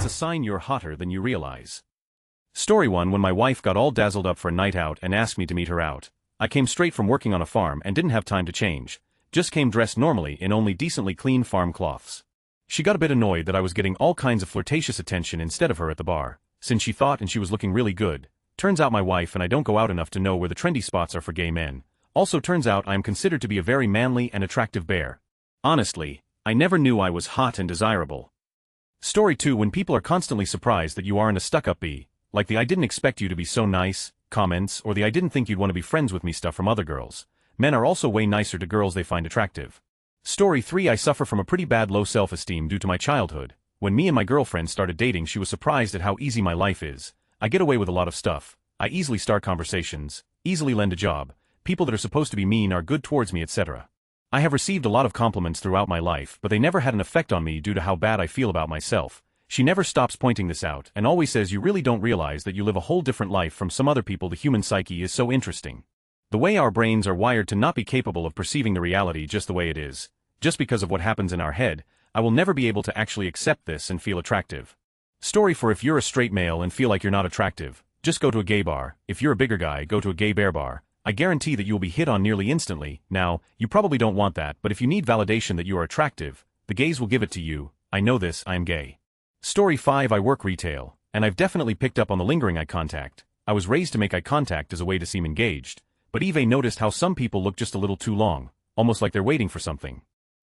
That's a sign you're hotter than you realize. Story 1. When my wife got all dazzled up for a night out and asked me to meet her out, I came straight from working on a farm and didn't have time to change, just came dressed normally in only decently clean farm cloths. She got a bit annoyed that I was getting all kinds of flirtatious attention instead of her at the bar, since she thought and she was looking really good. Turns out my wife and I don't go out enough to know where the trendy spots are for gay men. Also turns out I am considered to be a very manly and attractive bear. Honestly, I never knew I was hot and desirable. Story 2. When people are constantly surprised that you aren't a stuck-up bee, like the "I didn't expect you to be so nice" comments or the "I didn't think you'd want to be friends with me" stuff from other girls. Men are also way nicer to girls they find attractive. Story 3. I suffer from a pretty bad low self-esteem due to my childhood. When me and my girlfriend started dating, she was surprised at how easy my life is. I get away with a lot of stuff. I easily start conversations, easily land a job, people that are supposed to be mean are good towards me, etc. I have received a lot of compliments throughout my life, but they never had an effect on me due to how bad I feel about myself. She never stops pointing this out and always says you really don't realize that you live a whole different life from some other people. The human psyche is so interesting. The way our brains are wired to not be capable of perceiving the reality just the way it is, just because of what happens in our head. I will never be able to actually accept this and feel attractive. Story 4. If you're a straight male and feel like you're not attractive, just go to a gay bar. If you're a bigger guy, go to a gay bear bar. I guarantee that you will be hit on nearly instantly. Now, you probably don't want that, but if you need validation that you are attractive, the gays will give it to you. I know this, I am gay. Story 5. I work retail, and I've definitely picked up on the lingering eye contact. I was raised to make eye contact as a way to seem engaged, but Eve noticed how some people look just a little too long, almost like they're waiting for something.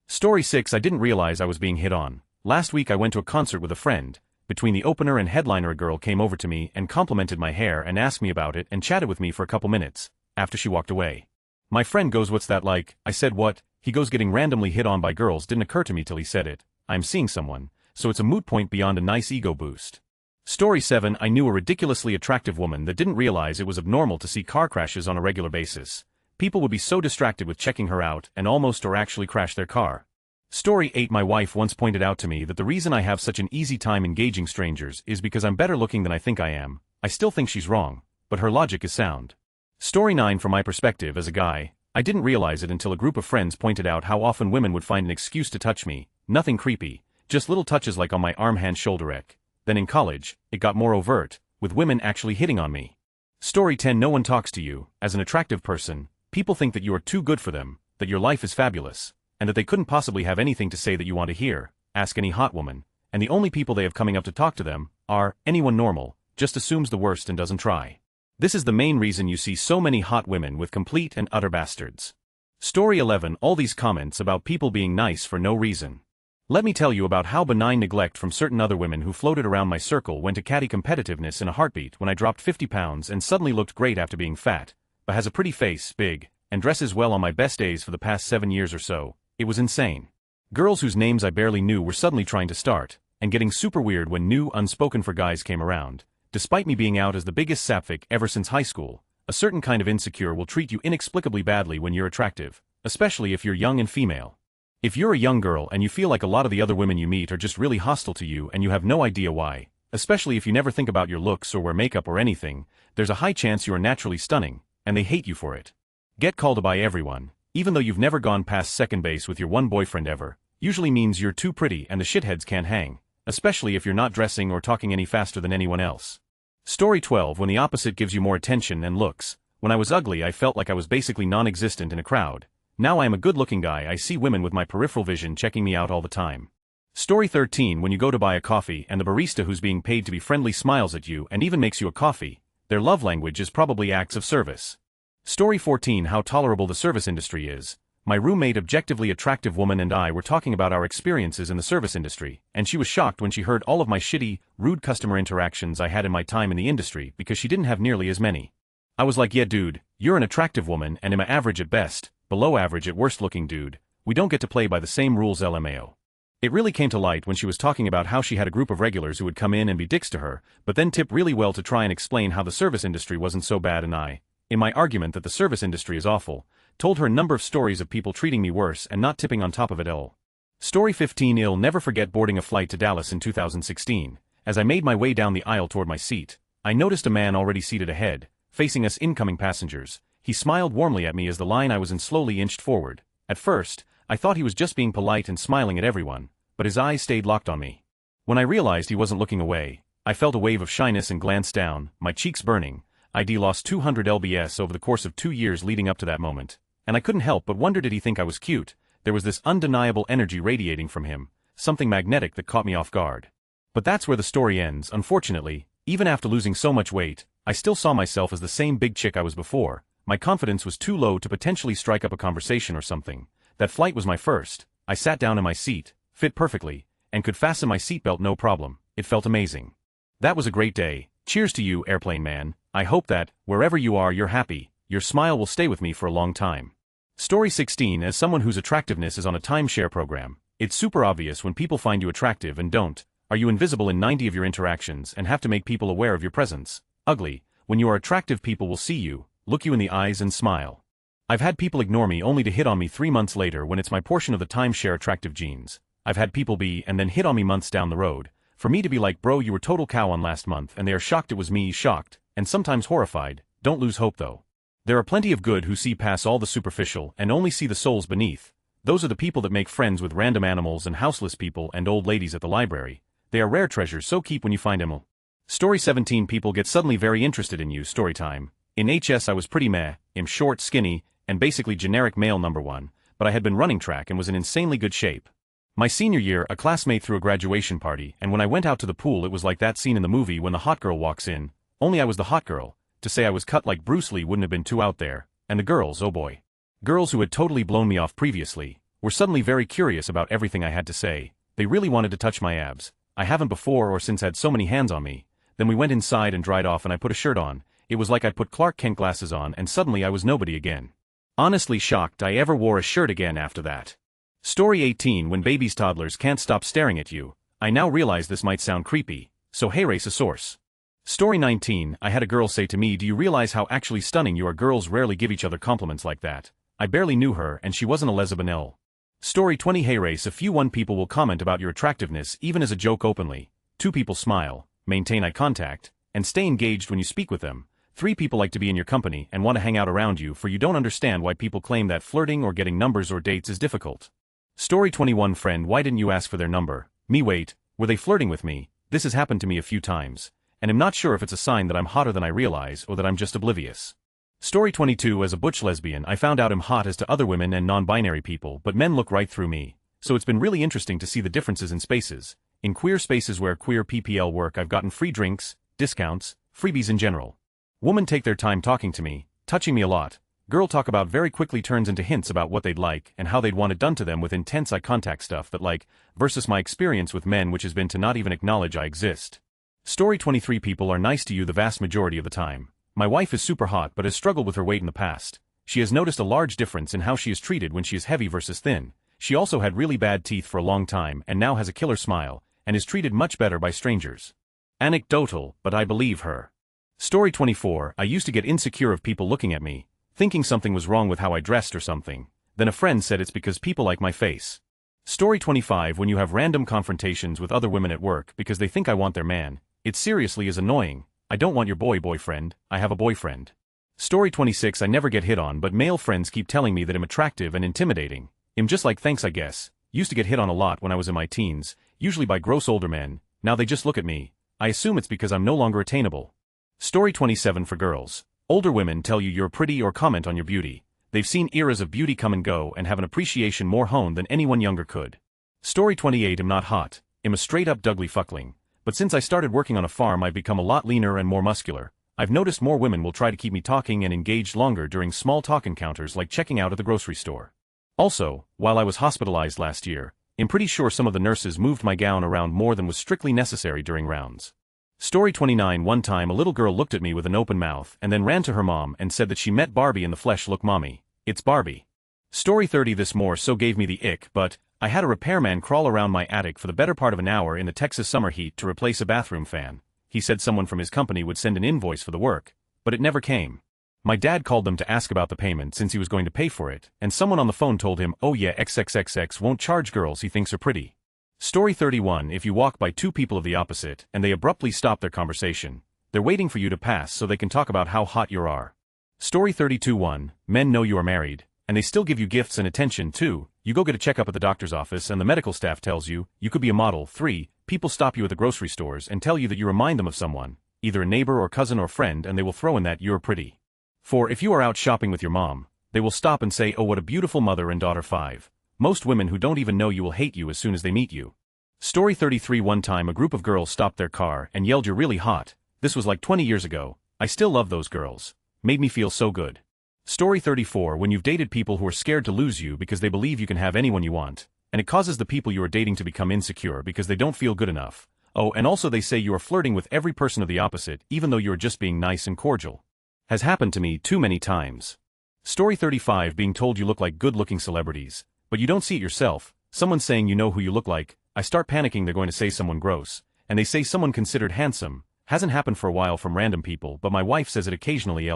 Story 6. I didn't realize I was being hit on. Last week I went to a concert with a friend. Between the opener and headliner, a girl came over to me and complimented my hair and asked me about it and chatted with me for a couple minutes, after she walked away. My friend goes, "What's that like?" I said, "What?" He goes, "Getting randomly hit on by girls didn't occur to me till he said it. I'm seeing someone, so it's a moot point beyond a nice ego boost." Story 7. I knew a ridiculously attractive woman that didn't realize it was abnormal to see car crashes on a regular basis. People would be so distracted with checking her out and almost or actually crash their car. Story 8. My wife once pointed out to me that the reason I have such an easy time engaging strangers is because I'm better looking than I think I am. I still think she's wrong, but her logic is sound. Story 9. From my perspective as a guy, I didn't realize it until a group of friends pointed out how often women would find an excuse to touch me. Nothing creepy, just little touches like on my arm, hand, shoulder, neck. Then in college, it got more overt, with women actually hitting on me. Story 10. No one talks to you. As an attractive person, people think that you are too good for them, that your life is fabulous, and that they couldn't possibly have anything to say that you want to hear. Ask any hot woman, and the only people they have coming up to talk to them are anyone normal, just assumes the worst and doesn't try. This is the main reason you see so many hot women with complete and utter bastards. Story 11. All these comments about people being nice for no reason. Let me tell you about how benign neglect from certain other women who floated around my circle went to catty competitiveness in a heartbeat when I dropped 50 pounds and suddenly looked great after being fat, but has a pretty face, big, and dresses well on my best days for the past 7 years or so. It was insane. Girls whose names I barely knew were suddenly trying to start, and getting super weird when new unspoken for guys came around. Despite me being out as the biggest sapphic ever since high school, a certain kind of insecure will treat you inexplicably badly when you're attractive, especially if you're young and female. If you're a young girl and you feel like a lot of the other women you meet are just really hostile to you and you have no idea why, especially if you never think about your looks or wear makeup or anything, there's a high chance you are naturally stunning, and they hate you for it. Get called by everyone, even though you've never gone past second base with your one boyfriend ever, usually means you're too pretty and the shitheads can't hang, especially if you're not dressing or talking any faster than anyone else. Story 12. When the opposite gives you more attention and looks. When I was ugly, I felt like I was basically non-existent in a crowd. Now I am a good-looking guy. I see women with my peripheral vision checking me out all the time. Story 13. When you go to buy a coffee and the barista who's being paid to be friendly smiles at you and even makes you a coffee, their love language is probably acts of service. Story 14. How tolerable the service industry is. My roommate, objectively attractive woman, and I were talking about our experiences in the service industry, and she was shocked when she heard all of my shitty, rude customer interactions I had in my time in the industry because she didn't have nearly as many. I was like, "Yeah dude, you're an attractive woman and am average at best, below average at worst looking dude. We don't get to play by the same rules, LMAO." It really came to light when she was talking about how she had a group of regulars who would come in and be dicks to her, but then tip really well to try and explain how the service industry wasn't so bad, and I, in my argument that the service industry is awful, told her a number of stories of people treating me worse and not tipping on top of it all. Story 15. I'll never forget boarding a flight to Dallas in 2016. As I made my way down the aisle toward my seat, I noticed a man already seated ahead, facing us incoming passengers. He smiled warmly at me as the line I was in slowly inched forward. At first, I thought he was just being polite and smiling at everyone, but his eyes stayed locked on me. When I realized he wasn't looking away, I felt a wave of shyness and glanced down, my cheeks burning. I'd lost 200 lbs over the course of 2 years leading up to that moment, and I couldn't help but wonder, did he think I was cute? There was this undeniable energy radiating from him, something magnetic that caught me off guard. But that's where the story ends. Unfortunately, even after losing so much weight, I still saw myself as the same big chick I was before. My confidence was too low to potentially strike up a conversation or something. That flight was my first. I sat down in my seat, fit perfectly, and could fasten my seatbelt no problem. It felt amazing. That was a great day. Cheers to you, airplane man. I hope that, wherever you are, you're happy. Your smile will stay with me for a long time. Story 16. As someone whose attractiveness is on a timeshare program, it's super obvious when people find you attractive and don't. Are you invisible in 90 of your interactions and have to make people aware of your presence? Ugly. When you are attractive, people will see you, look you in the eyes and smile. I've had people ignore me only to hit on me 3 months later when it's my portion of the timeshare attractive genes. I've had people be and then hit on me months down the road, for me to be like, bro, you were total cow on last month, and they are shocked it was me, shocked, and sometimes horrified. Don't lose hope though. There are plenty of good who see past all the superficial and only see the souls beneath. Those are the people that make friends with random animals and houseless people and old ladies at the library. They are rare treasures, so keep when you find them. Story 17. People get suddenly very interested in you. Story time. In HS I was pretty meh, I'm short, skinny, and basically generic male number one, but I had been running track and was in insanely good shape. My senior year, a classmate threw a graduation party, and when I went out to the pool it was like that scene in the movie when the hot girl walks in, only I was the hot girl. To say I was cut like Bruce Lee wouldn't have been too out there, and the girls, oh boy. Girls who had totally blown me off previously, were suddenly very curious about everything I had to say. They really wanted to touch my abs. I haven't before or since had so many hands on me. Then we went inside and dried off and I put a shirt on. It was like I'd put Clark Kent glasses on and suddenly I was nobody again. Honestly shocked I ever wore a shirt again after that. Story 18. When babies toddlers can't stop staring at you. I now realize this might sound creepy, so hey, race a source. Story 19. I had a girl say to me, do you realize how actually stunning you are? Girls rarely give each other compliments like that. I barely knew her and she wasn't a lesbian. Story 20. Hey race, a few one people will comment about your attractiveness even as a joke openly. 2 people smile, maintain eye contact, and stay engaged when you speak with them. 3 people like to be in your company and want to hang out around you, for you don't understand why people claim that flirting or getting numbers or dates is difficult. Story 21. Friend, why didn't you ask for their number? Me, wait, were they flirting with me? This has happened to me a few times, and I'm not sure if it's a sign that I'm hotter than I realize or that I'm just oblivious. Story 22. As a butch lesbian I found out I'm hot as to other women and non-binary people, but men look right through me. So it's been really interesting to see the differences in spaces. In queer spaces where queer PPL work I've gotten free drinks, discounts, freebies in general. Women take their time talking to me, touching me a lot. Girl talk about very quickly turns into hints about what they'd like and how they'd want it done to them with intense eye contact stuff that like, versus my experience with men which has been to not even acknowledge I exist. Story 23. People are nice to you the vast majority of the time. My wife is super hot but has struggled with her weight in the past. She has noticed a large difference in how she is treated when she is heavy versus thin. She also had really bad teeth for a long time and now has a killer smile, and is treated much better by strangers. Anecdotal, but I believe her. Story 24. I used to get insecure of people looking at me, thinking something was wrong with how I dressed or something. Then a friend said it's because people like my face. Story 25. When you have random confrontations with other women at work because they think I want their man, it seriously is annoying. I don't want your boyfriend, I have a boyfriend. Story 26. I never get hit on but male friends keep telling me that I'm attractive and intimidating. I'm just like, thanks I guess. Used to get hit on a lot when I was in my teens, usually by gross older men. Now they just look at me. I assume it's because I'm no longer attainable. Story 27. For girls. Older women tell you you're pretty or comment on your beauty. They've seen eras of beauty come and go and have an appreciation more honed than anyone younger could. Story 28. I'm not hot. I'm a straight up Dougly fuckling. But since I started working on a farm I've become a lot leaner and more muscular. I've noticed more women will try to keep me talking and engaged longer during small talk encounters like checking out at the grocery store. Also, while I was hospitalized last year, I'm pretty sure some of the nurses moved my gown around more than was strictly necessary during rounds. Story 29. One time a little girl looked at me with an open mouth and then ran to her mom and said that she met Barbie in the flesh. Look mommy, it's Barbie. Story 30. This more so gave me the ick, but I had a repairman crawl around my attic for the better part of an hour in the Texas summer heat to replace a bathroom fan. He said someone from his company would send an invoice for the work, but it never came. My dad called them to ask about the payment since he was going to pay for it, and someone on the phone told him, oh yeah, XXXX won't charge girls he thinks are pretty. Story 31. If you walk by 2 people of the opposite and they abruptly stop their conversation, they're waiting for you to pass so they can talk about how hot you are. Story 32. 1. Men know you are married, and they still give you gifts and attention. 2. You go get a checkup at the doctor's office and the medical staff tells you, you could be a model. 3. people stop you at the grocery stores and tell you that you remind them of someone, either a neighbor or cousin or friend, and they will throw in that you're pretty. 4. If you are out shopping with your mom, they will stop and say, "Oh, what a beautiful mother and daughter." 5. Most women who don't even know you will hate you as soon as they meet you. Story 33. One time a group of girls stopped their car and yelled, "You're really hot." This was like 20 years ago. I still love those girls. Made me feel so good. Story 34. When you've dated people who are scared to lose you because they believe you can have anyone you want, and it causes the people you are dating to become insecure because they don't feel good enough. Oh, and also they say you are flirting with every person of the opposite even though you are just being nice and cordial. Has happened to me too many times. Story 35. Being told you look like good-looking celebrities, but you don't see it yourself. Someone saying you know who you look like. I start panicking they're going to say someone gross, and they say someone considered handsome. Hasn't happened for a while from random people, but my wife says it occasionally.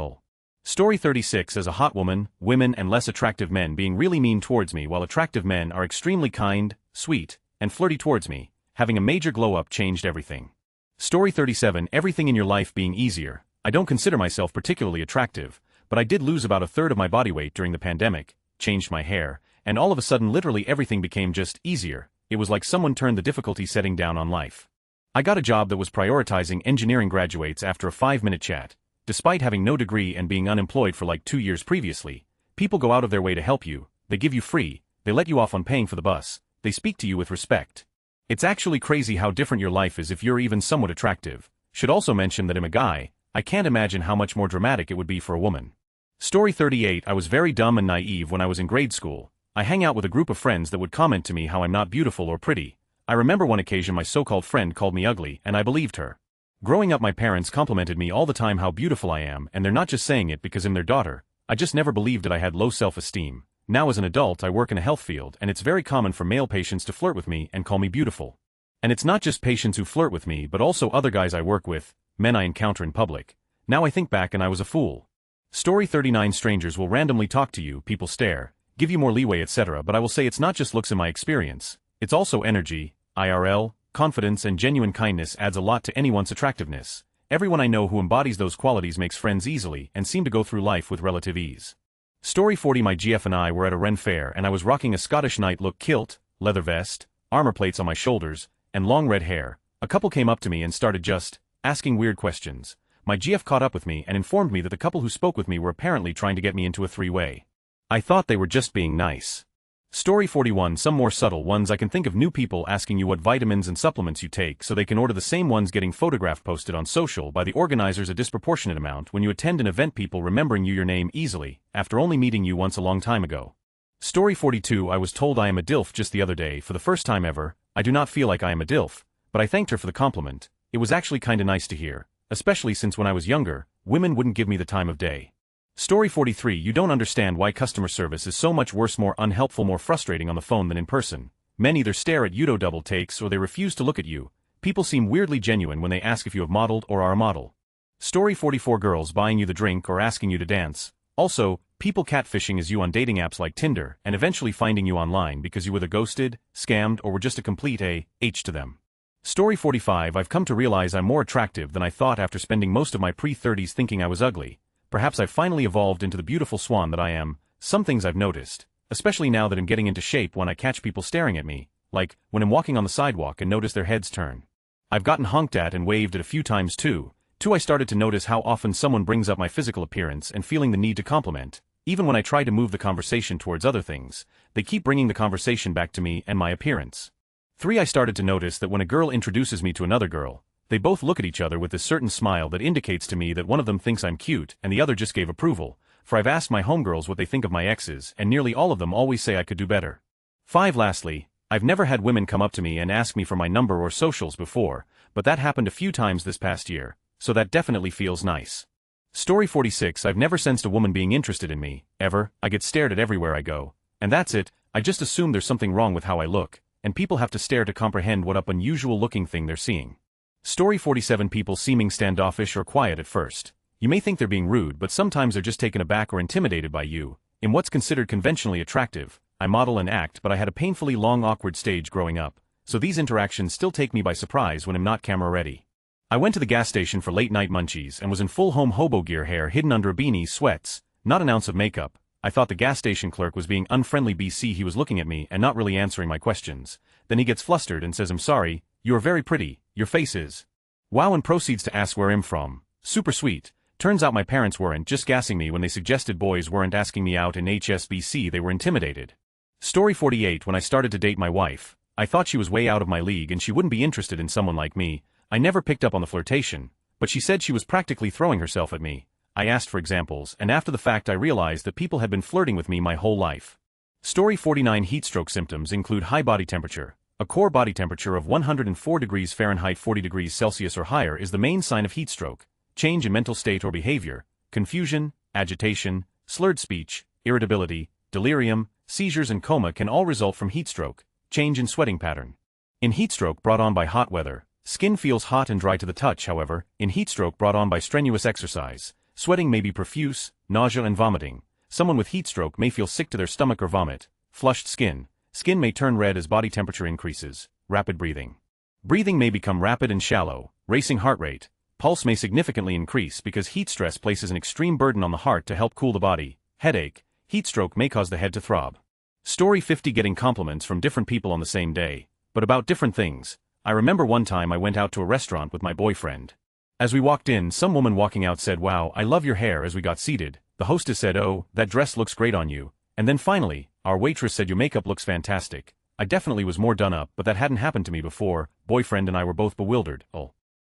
Story 36. As a hot woman, women and less attractive men being really mean towards me while attractive men are extremely kind, sweet, and flirty towards me. Having a major glow-up changed everything. Story 37. Everything in your life being easier. I don't consider myself particularly attractive, but I did lose about a third of my body weight during the pandemic, changed my hair, and all of a sudden literally everything became just easier. It was like someone turned the difficulty setting down on life. I got a job that was prioritizing engineering graduates after a 5-minute chat. Despite having no degree and being unemployed for like 2 years previously, people go out of their way to help you, they give you free, they let you off on paying for the bus, they speak to you with respect. It's actually crazy how different your life is if you're even somewhat attractive. Should also mention that I'm a guy, I can't imagine how much more dramatic it would be for a woman. Story 38. I was very dumb and naive when I was in grade school. I hang out with a group of friends that would comment to me how I'm not beautiful or pretty. I remember one occasion my so-called friend called me ugly and I believed her. Growing up my parents complimented me all the time how beautiful I am, and they're not just saying it because I'm their daughter. I just never believed that I had low self-esteem. Now as an adult I work in a health field and it's very common for male patients to flirt with me and call me beautiful. And it's not just patients who flirt with me but also other guys I work with, men I encounter in public. Now I think back and I was a fool. Story 39. Strangers will randomly talk to you, people stare, give you more leeway etc. But I will say it's not just looks in my experience, it's also energy, IRL, confidence and genuine kindness adds a lot to anyone's attractiveness. Everyone I know who embodies those qualities makes friends easily and seem to go through life with relative ease. Story 40. My GF and I were at a Ren fair and I was rocking a Scottish night look kilt, leather vest, armor plates on my shoulders, and long red hair. A couple came up to me and started just asking weird questions. My GF caught up with me and informed me that the couple who spoke with me were apparently trying to get me into a 3-way. I thought they were just being nice. Story 41. Some more subtle ones. I can think of new people asking you what vitamins and supplements you take so they can order the same ones, getting photographed posted on social by the organizers a disproportionate amount when you attend an event, people remembering your name easily after only meeting you once a long time ago. Story 42. I was told I am a DILF just the other day for the first time ever. I do not feel like I am a DILF, but I thanked her for the compliment. It was actually kinda nice to hear, especially since when I was younger, women wouldn't give me the time of day. Story 43. You don't understand why customer service is so much worse, more unhelpful, more frustrating on the phone than in person. Men either stare at you, do double takes, or they refuse to look at you. People seem weirdly genuine when they ask if you have modeled or are a model. Story 44. Girls buying you the drink or asking you to dance. Also, people catfishing as you on dating apps like Tinder and eventually finding you online because you were either ghosted, scammed, or were just a complete H to them. Story 45. I've come to realize I'm more attractive than I thought after spending most of my pre-30s thinking I was ugly. Perhaps I've finally evolved into the beautiful swan that I am. Some things I've noticed, especially now that I'm getting into shape, when I catch people staring at me, like when I'm walking on the sidewalk and notice their heads turn. I've gotten honked at and waved at a few times too. I started to notice how often someone brings up my physical appearance and feeling the need to compliment. Even when I try to move the conversation towards other things, they keep bringing the conversation back to me and my appearance. 3. I started to notice that when a girl introduces me to another girl, they both look at each other with this certain smile that indicates to me that one of them thinks I'm cute and the other just gave approval, for I've asked my homegirls what they think of my exes and nearly all of them always say I could do better. 5. Lastly, I've never had women come up to me and ask me for my number or socials before, but that happened a few times this past year, so that definitely feels nice. Story 46. I've never sensed a woman being interested in me, ever. I get stared at everywhere I go, and that's it. I just assume there's something wrong with how I look, and people have to stare to comprehend what unusual looking thing they're seeing. Story 47. People seeming standoffish or quiet at first. You may think they're being rude, but sometimes they're just taken aback or intimidated by you. In what's considered conventionally attractive, I model and act, but I had a painfully long awkward stage growing up, so these interactions still take me by surprise when I'm not camera ready. I went to the gas station for late night munchies and was in full home hobo gear, hair hidden under a beanie, sweats, not an ounce of makeup. I thought the gas station clerk was being unfriendly. BC, he was looking at me and not really answering my questions. Then he gets flustered and says, "I'm sorry, "You're very pretty, your face is. Wow," and proceeds to ask where I'm from. Super sweet. Turns out my parents weren't just gassing me when they suggested boys weren't asking me out in HSBC, they were intimidated. Story 48. When I started to date my wife, I thought she was way out of my league and she wouldn't be interested in someone like me. I never picked up on the flirtation, but she said she was practically throwing herself at me. I asked for examples, and after the fact I realized that people had been flirting with me my whole life. Story 49. Heatstroke symptoms include high body temperature. A core body temperature of 104 degrees Fahrenheit 40 degrees Celsius or higher is the main sign of heatstroke. Change in mental state or behavior, confusion, agitation, slurred speech, irritability, delirium, seizures and coma can all result from heatstroke. Change in sweating pattern. In heatstroke brought on by hot weather, skin feels hot and dry to the touch. However, in heatstroke brought on by strenuous exercise, sweating may be profuse, nausea and vomiting. Someone with heatstroke may feel sick to their stomach or vomit. Flushed skin. Skin may turn red as body temperature increases. Rapid breathing. Breathing may become rapid and shallow. Racing heart rate. Pulse may significantly increase because heat stress places an extreme burden on the heart to help cool the body. Headache. Heatstroke may cause the head to throb. Story 50. Getting compliments from different people on the same day, but about different things. I remember one time I went out to a restaurant with my boyfriend. As we walked in, some woman walking out said, "Wow, I love your hair." As we got seated, the hostess said, "Oh, that dress looks great on you." And then finally, our waitress said, "Your makeup looks fantastic." I definitely was more done up, but that hadn't happened to me before. Boyfriend and I were both bewildered.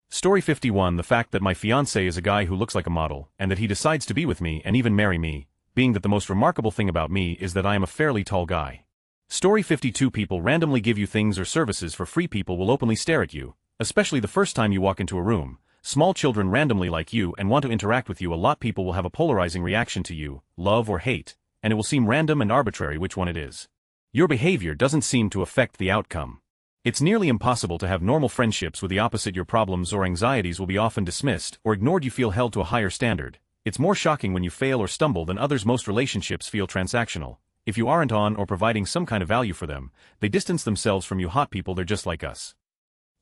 Story 51. The fact that my fiancé is a guy who looks like a model, and that he decides to be with me and even marry me, being that the most remarkable thing about me is that I am a fairly tall guy. Story 52. People randomly give you things or services for free. People will openly stare at you, especially the first time you walk into a room. Small children randomly like you and want to interact with you a lot. People will have a polarizing reaction to you, love or hate, and it will seem random and arbitrary which one it is. Your behavior doesn't seem to affect the outcome. It's nearly impossible to have normal friendships with the opposite. Your problems or anxieties will be often dismissed or ignored. You feel held to a higher standard. It's more shocking when you fail or stumble than others. Most relationships feel transactional. If you aren't on or providing some kind of value for them, they distance themselves from you. Hot people, they're just like us.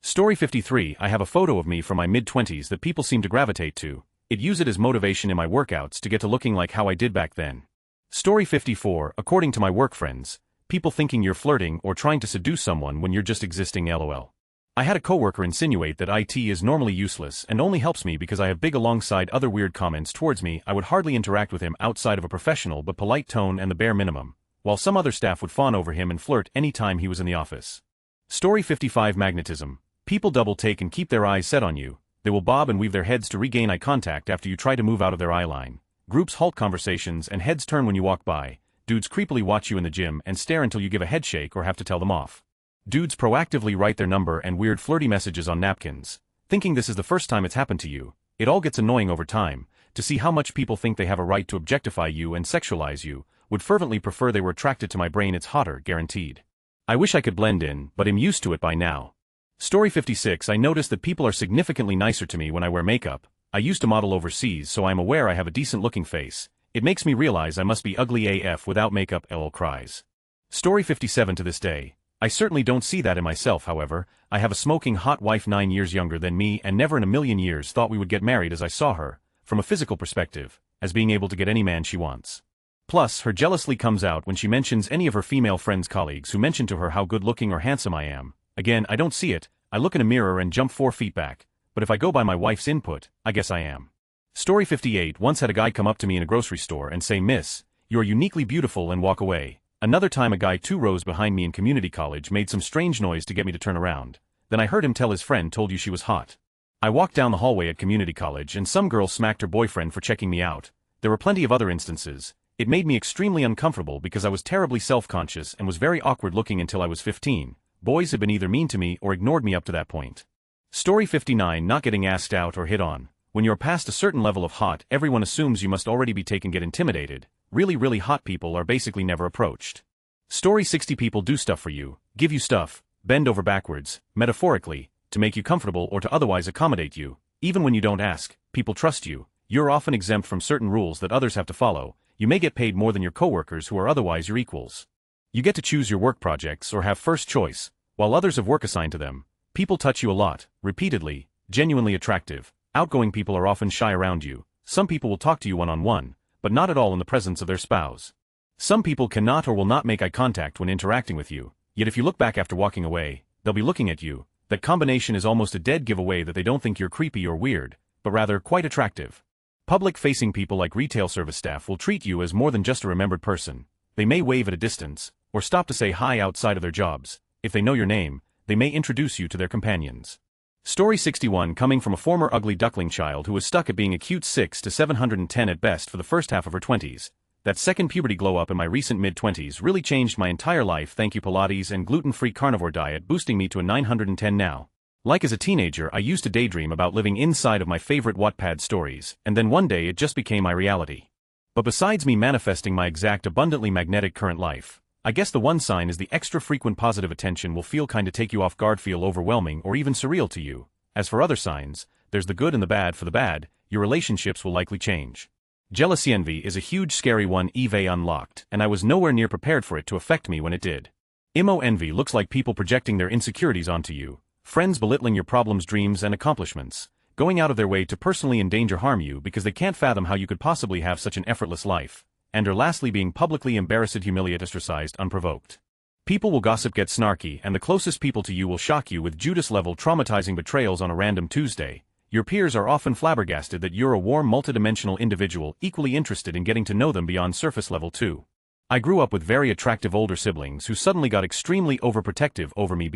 Story 53. I have a photo of me from my mid-20s that people seem to gravitate to. It use it as motivation in my workouts to get to looking like how I did back then. Story 54. According to my work friends, people thinking you're flirting or trying to seduce someone when you're just existing. LOL. I had a coworker insinuate that IT is normally useless and only helps me because I have big. Alongside other weird comments towards me, I would hardly interact with him outside of a professional but polite tone and the bare minimum, while some other staff would fawn over him and flirt any time he was in the office. Story 55. Magnetism. People double take and keep their eyes set on you. They will bob and weave their heads to regain eye contact after you try to move out of their eye line. Groups halt conversations and heads turn when you walk by. Dudes creepily watch you in the gym and stare until you give a head shake or have to tell them off. Dudes proactively write their number and weird flirty messages on napkins, thinking this is the first time it's happened to you. It all gets annoying over time, to see how much people think they have a right to objectify you and sexualize you, would fervently prefer they were attracted to my brain. It's hotter, guaranteed. I wish I could blend in, but I'm used to it by now. Story 56. I notice that people are significantly nicer to me when I wear makeup. I used to model overseas, so I'm aware I have a decent looking face. It makes me realize I must be ugly AF without makeup. LOL cries. Story 57. To this day, I certainly don't see that in myself. However, I have a smoking hot wife 9 years younger than me and never in a million years thought we would get married as I saw her, from a physical perspective, as being able to get any man she wants. Plus, her jealousy comes out when she mentions any of her female friends' colleagues who mention to her how good looking or handsome I am. Again, I don't see it. I look in a mirror and jump 4 feet back, but if I go by my wife's input, I guess I am. Story 58. Once had a guy come up to me in a grocery store and say, "Miss, you're uniquely beautiful," and walk away. Another time a guy 2 rows behind me in community college made some strange noise to get me to turn around. Then I heard him tell his friend, "Told you she was hot." I walked down the hallway at community college and some girl smacked her boyfriend for checking me out. There were plenty of other instances. It made me extremely uncomfortable because I was terribly self-conscious and was very awkward looking until I was 15. Boys had been either mean to me or ignored me up to that point. Story 59. Not getting asked out or hit on. When you're past a certain level of hot, everyone assumes you must already be taken. Get intimidated. Really hot people are basically never approached. Story 60. People do stuff for you, give you stuff, bend over backwards, metaphorically, to make you comfortable or to otherwise accommodate you. Even when you don't ask, people trust you. You're often exempt from certain rules that others have to follow. You may get paid more than your coworkers who are otherwise your equals. You get to choose your work projects or have first choice, while others have work assigned to them. People touch you a lot, repeatedly, genuinely attractive. Outgoing people are often shy around you. Some people will talk to you one-on-one, but not at all in the presence of their spouse. Some people cannot or will not make eye contact when interacting with you, yet if you look back after walking away, they'll be looking at you. That combination is almost a dead giveaway that they don't think you're creepy or weird, but rather quite attractive. Public-facing people like retail service staff will treat you as more than just a remembered person. They may wave at a distance, or stop to say hi outside of their jobs. If they know your name, they may introduce you to their companions. Story 61, coming from a former ugly duckling child who was stuck at being a cute 6 to 710 at best for the first half of her 20s. That second puberty glow-up in my recent mid-20s really changed my entire life, thank you Pilates and gluten-free carnivore diet boosting me to a 910 now. Like as a teenager I used to daydream about living inside of my favorite Wattpad stories, and then one day it just became my reality. But besides me manifesting my exact abundantly magnetic current life, I guess the one sign is the extra frequent positive attention will feel kinda take you off guard, feel overwhelming or even surreal to you. As for other signs, there's the good and the bad. For the bad, your relationships will likely change. Jealousy envy is a huge scary one. Eve unlocked, and I was nowhere near prepared for it to affect me when it did. Imo envy looks like people projecting their insecurities onto you, friends belittling your problems, dreams and accomplishments, going out of their way to personally endanger harm you because they can't fathom how you could possibly have such an effortless life, and or lastly being publicly embarrassed, humiliated, ostracized, unprovoked. People will gossip, get snarky, and the closest people to you will shock you with Judas-level traumatizing betrayals on a random Tuesday. Your peers are often flabbergasted that you're a warm, multidimensional individual equally interested in getting to know them beyond surface level too. I grew up with very attractive older siblings who suddenly got extremely overprotective over me.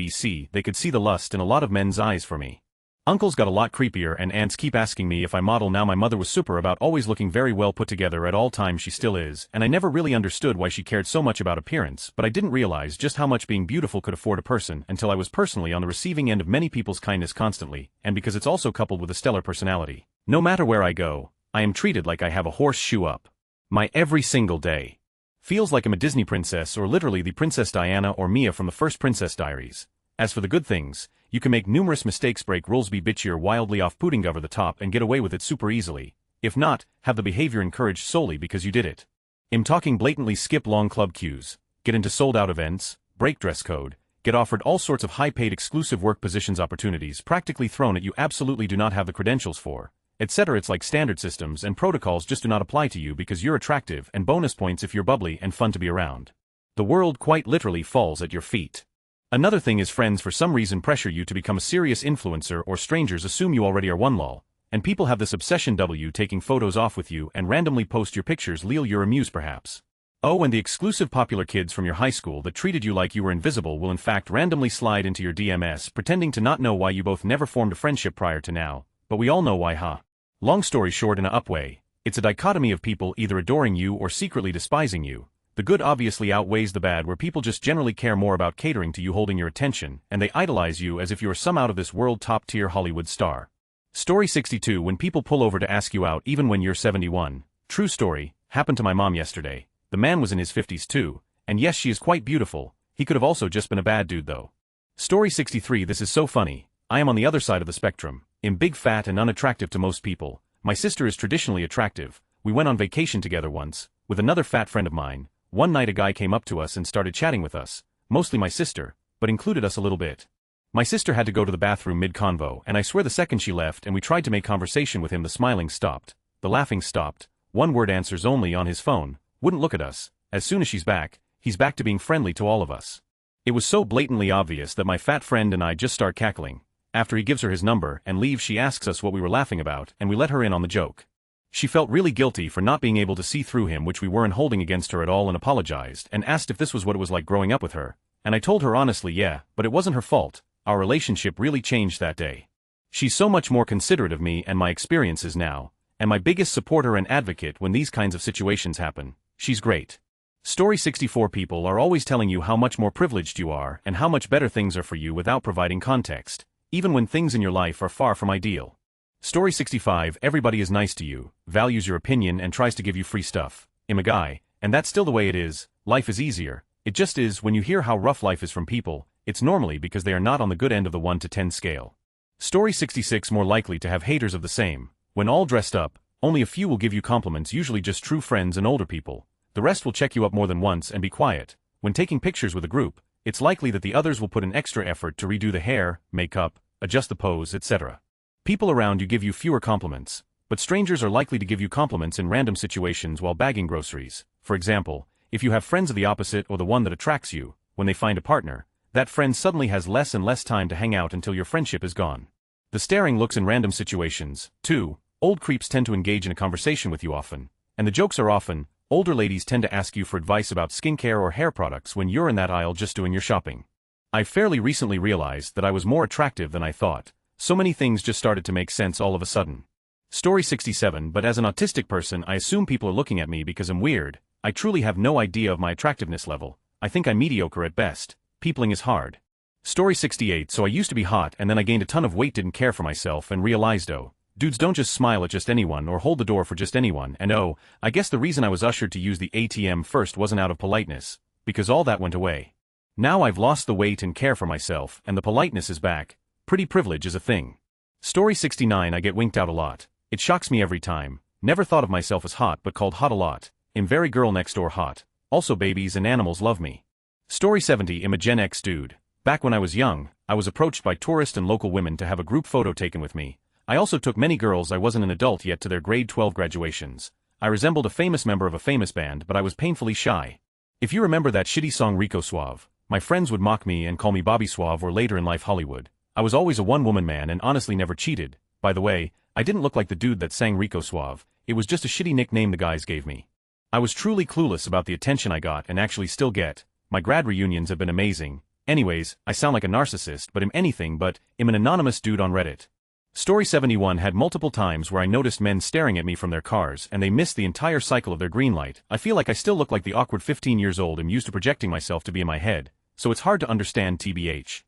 They could see the lust in a lot of men's eyes for me. Uncles got a lot creepier and aunts keep asking me if I model now. My mother was super about always looking very well put together at all times. She still is, and I never really understood why she cared so much about appearance, but I didn't realize just how much being beautiful could afford a person until I was personally on the receiving end of many people's kindness constantly, and because it's also coupled with a stellar personality. No matter where I go, I am treated like I have a horseshoe up my every single day. Feels like I'm a Disney princess or literally the Princess Diana or Mia from the first Princess Diaries. As for the good things, you can make numerous mistakes, break rules, be bitchy or wildly off-putting over the top and get away with it super easily. If not, have the behavior encouraged solely because you did it. I'm talking blatantly skip long club queues, get into sold-out events, break dress code, get offered all sorts of high-paid exclusive work positions, opportunities practically thrown at you absolutely do not have the credentials for, etc. It's like standard systems and protocols just do not apply to you because you're attractive, and bonus points if you're bubbly and fun to be around. The world quite literally falls at your feet. Another thing is friends for some reason pressure you to become a serious influencer, or strangers assume you already are one. Lol. And people have this obsession taking photos off with you and randomly post your pictures. Lol, you're amused perhaps. Oh, and the exclusive popular kids from your high school that treated you like you were invisible will in fact randomly slide into your DMs pretending to not know why you both never formed a friendship prior to now, but we all know why, huh? Long story short, in a up way, it's a dichotomy of people either adoring you or secretly despising you. The good obviously outweighs the bad, where people just generally care more about catering to you, holding your attention, and they idolize you as if you are some out-of-this-world top-tier Hollywood star. Story 62, when people pull over to ask you out even when you're 71. True story, happened to my mom yesterday. The man was in his 50s too, and yes, she is quite beautiful. He could have also just been a bad dude though. Story 63, this is so funny. I am on the other side of the spectrum. I'm big, fat and unattractive to most people. My sister is traditionally attractive. We went on vacation together once, with another fat friend of mine. One night a guy came up to us and started chatting with us, mostly my sister, but included us a little bit. My sister had to go to the bathroom mid-convo, and I swear the second she left and we tried to make conversation with him, the smiling stopped, the laughing stopped, one-word answers only on his phone, wouldn't look at us. As soon as she's back, he's back to being friendly to all of us. It was so blatantly obvious that my fat friend and I just start cackling. After he gives her his number and leaves, she asks us what we were laughing about, and we let her in on the joke. She felt really guilty for not being able to see through him, which we weren't holding against her at all, and apologized and asked if this was what it was like growing up with her, and I told her honestly yeah, but it wasn't her fault. Our relationship really changed that day. She's so much more considerate of me and my experiences now, and my biggest supporter and advocate when these kinds of situations happen. She's great. Story 64, people are always telling you how much more privileged you are and how much better things are for you without providing context, even when things in your life are far from ideal. Story 65, everybody is nice to you, values your opinion and tries to give you free stuff. I'm a guy, and that's still the way it is. Life is easier. It just is. When you hear how rough life is from people, it's normally because they are not on the good end of the 1 to 10 scale. Story 66, more likely to have haters of the same. When all dressed up, only a few will give you compliments, usually just true friends and older people. The rest will check you up more than once and be quiet. When taking pictures with a group, it's likely that the others will put in extra effort to redo the hair, makeup, adjust the pose, etc. People around you give you fewer compliments, but strangers are likely to give you compliments in random situations while bagging groceries. For example, if you have friends of the opposite or the one that attracts you, when they find a partner, that friend suddenly has less and less time to hang out until your friendship is gone. The staring looks in random situations. 2. Old creeps tend to engage in a conversation with you often. And the jokes are often, older ladies tend to ask you for advice about skincare or hair products when you're in that aisle just doing your shopping. I fairly recently realized that I was more attractive than I thought. So many things just started to make sense all of a sudden. Story 67. But as an autistic person, I assume people are looking at me because I'm weird. I truly have no idea of my attractiveness level. I think I'm mediocre at best. Peopling is hard. Story 68. So I used to be hot and then I gained a ton of weight, didn't care for myself, and realized, oh, dudes don't just smile at just anyone or hold the door for just anyone, and oh, I guess the reason I was ushered to use the ATM first wasn't out of politeness, because all that went away. Now I've lost the weight and care for myself, and the politeness is back. Pretty privilege is a thing. Story 69. I get winked out a lot. It shocks me every time. Never thought of myself as hot but called hot a lot. I'm very girl next door hot. Also babies and animals love me. Story 70. I'm a Gen X dude. Back when I was young, I was approached by tourist and local women to have a group photo taken with me. I also took many girls I wasn't an adult yet to their grade 12 graduations. I resembled a famous member of a famous band, but I was painfully shy. If you remember that shitty song Rico Suave, my friends would mock me and call me Bobby Suave, or later in life Hollywood. I was always a one-woman man and honestly never cheated. By the way, I didn't look like the dude that sang Rico Suave. It was just a shitty nickname the guys gave me. I was truly clueless about the attention I got and actually still get. My grad reunions have been amazing. Anyways, I sound like a narcissist, but I'm anything but. I'm an anonymous dude on Reddit. Story 71. Had multiple times where I noticed men staring at me from their cars and they missed the entire cycle of their green light. I feel like I still look like the awkward 15 years old I'm used to projecting myself to be in my head, so it's hard to understand TBH.